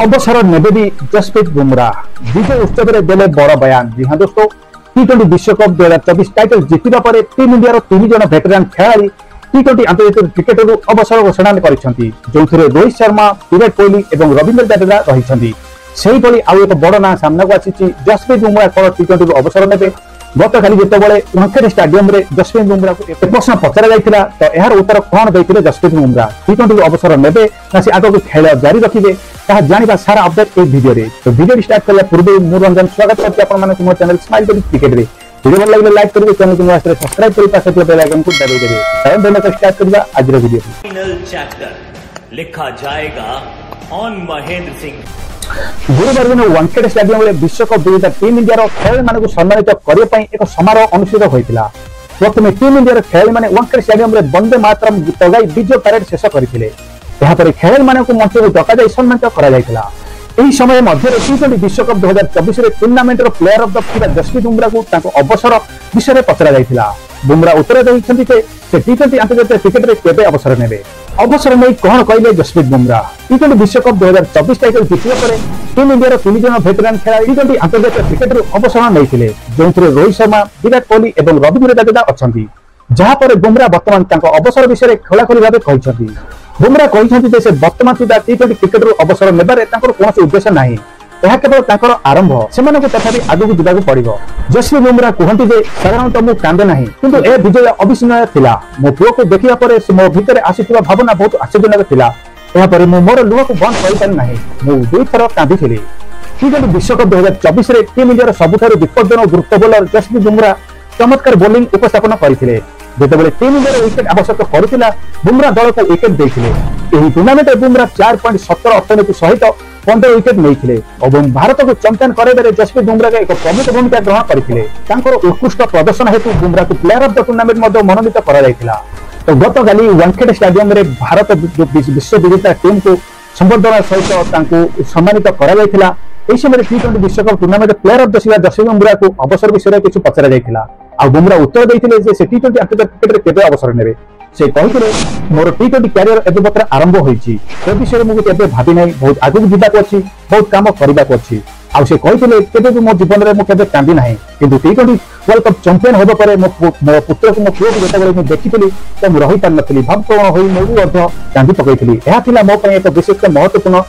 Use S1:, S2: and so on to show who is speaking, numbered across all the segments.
S1: अवसर नेबे भी जसप्रीत बुमराह विजय उत्सव में देले बड़ बयान। जी हाँ दोस्तों, टी20 विश्वकप 2024 टाइटल जीतिबा परे टीम इंडिया 3 जन वेटरान खेलाड़ी टी20 अंतर्जातीय क्रिकेटर अवसर घोषणा करिसेंती, जोंथिरे रोहित शर्मा, विराट कोहली और रवींद्र जडेजा रहिसेंती। सेही भली आउ एक बड़ ना सामना को आसीची। जसप्रीत बुमराह कौन टी20 अवसर नेबे? गतकाली जितेबाला वानखेड़े स्टाडियम रे जसप्रीत बुमराह को एक प्रश्न पचरा जाइथिला, तो यार उत्तर कौन देइथिले जसप्रीत बुमराह? टी20 अवसर नेबे ना से आगो खेल जारी रखिबे, ताहा जानिबा सारा अपडेट एक वीडियो रे। तो वीडियो स्टार्ट करला पूर्व मु रंजन स्वागत करते आपन माने मोर चैनल स्माइल टीवी क्रिकेट रे। वीडियो भल लागले लाइक करिवे, चैनल को सब्सक्राइब करि पासे बेल आइकन को दबाइ देबे। टाइम देने को स्टार्ट करबा आज रो वीडियो।
S2: फाइनल चैप्टर लिखा जाएगा ऑन महेंद्र सिंह।
S1: गुरुवार दिन वानखेड़े स्टाडियम रे विश्वकप 2003 इंडिया खेलाड़ी मानक सम्मानित करने एक समारोह अनुष्ठित होता। प्रथम टीम इंडिया खेलाड़ी मैंने वानखेड़े स्टाडियम रे वंदे मातरम गीत गाई विजय परेड शेष करते। खेलाड़ी मानक मंच को डक सम्मानित कर समय टी20 विश्वकप 2024 tournament player of the FIFA Jasprit Bumrah को अवसर विषय पचरा जाइथिला। बुमराह उत्तर देइछन्ति जे से टी20 अंतर्जातीय क्रिकेट रे केबे अवसर नेबे। अवसर नहीं कौन कहले जसप्रीत बुमराह? टी20 विश्वकप 2024 टाइटल जीतिबा परे टीम इंडिया 3 जन वेटरान खेलाड़ी टी20 अंतर्जातीय क्रिकेट रे अवसर नैथिले, जोंथिरे रोहित शर्मा, विराट कोहली और रवींद्र जडेजा अछंती। जहा पर बुमराह वर्तमान तांको अवसर विषय खोलाखोली भाबे कहिसंती। बुमराह कहिसंती जे से वर्तमान सुधा टी20 क्रिकेट रो अवसर नेबारे तांकर कोनोसी उद्देश्य नाही, यह केवल तांकर आरंभ। सेमानकु तथापि आगु जिबाकु पड़िबो। जसप्रीत बुमराह कहंती जे साधारणतः मु कांदे नाही, किंतु ए विजय अविस्मरणीय थिला। मो पुओ को देखिया परे मो भितर आसीथिबा भावना बहुत आश्चर्यजनक थिला। एहा परे मु मोर लुह को बंद करि पारि नाही, मु दुई थर कांदिथिली। टी20 विश्वकप 2024 रे टीम इंडिया सबुठारु विपज्जनक गुरुत्व बोलर जसप्रीत बुमराह चमत्कार बोलिंग उपस्थापन करथिले। जेतेबेले टीम इंडिया विकेट आवश्यक करुथिला, बुमराह दल को विकेट देइथिले। एही टूर्नामेंट बुमराह 4.17 अर्थनीति सहित 15 विकेट नैथिले और भारत को चैंपियन कराइबारे जसप्रीत बुमराह एक प्रमुख भूमिका ग्रहण करथिले। तांकर उत्कृष्ट प्रदर्शन हेतु बुमराह को प्लेयर ऑफ द टूर्नामेंट मध्ये मनोनीत करा जाइथिला। तो गतकाली वानखेड़े स्टाडियम रे भारत विश्व विजेता टीम को संबर्धना सहित तांको सम्मानित करा जाइथिला। एही समय टी20 विश्वकप tournament player of the season Jasprit Bumrah को अवसर विषय किछु पचरा जाइथिला। आ बुमराह उत्तर देइथिले जे से टी20 अंतर्जातीय क्रिकेट रे केबे अवसर नेबे। से कहिथिले मोर टी20 कैरियर एबे मात्र आरंभ होईची, ए विषय मु केबे भाबी नै, बहुत आगु जिबाक अछि, बहुत काम करबाक अछि। आ से कहिथिले केबे भी मो जीवन रे मु केबे कांदी नाही, किंतु टी20 वर्ल्ड कप चैंपियन होबा परे मो पुत्र को मो पुओ को जेतेबेले मु देखिथिली त मु रहि पार नथिली, भावकोण होई मु अध कांदी पकैथिली। एहा थिला मो पय एक विशेष महत्वपूर्ण।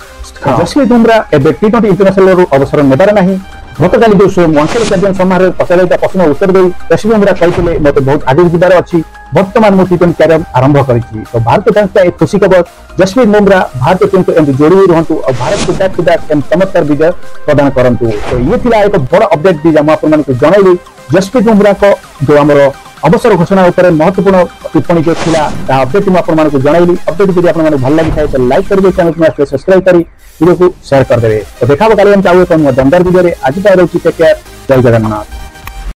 S1: जसप्रीत बुमराह एबे टी20 इंटरनेशनल रो अवसर नेबार नाही। गतकाली जो वानखेड़े स्टाडियम समारोह पचरा प्रश्न उत्तर दे जसप्रीत बुमराह कहिथिले मते बहुत आगे जिबार अछि, वर्तमान मु टी20 कैरियर आरंभ करिछि। तो भारत का एक खुशी खबर, जसप्रीत बुमराह भारतीय टीम को एम जोड़ी रहंतु और भारत को बैक टू बैक एम चमत्कार विजय प्रदान करंतु। तो ये थिला एक बड़ अपडेट दी हम आपन मानक जणाइली। जसप्रीत बुमराह को जो हमरो अवसर घोषणा ऊपर महत्वपूर्ण टिप्पणी जो थिला ता अपडेट मु आपन मानक जणाइली। अपडेट यदि आपन मानक भल लागि थाए तो लाइक करबे, चैनल को सब्सक्राइब करी वीडियो को शेयर कर देबे। तो देखाबो काली हम चाहू एक दमदार वीडियो रे। आज पाए रहउछि टेक केयर, जय जगन्नाथ।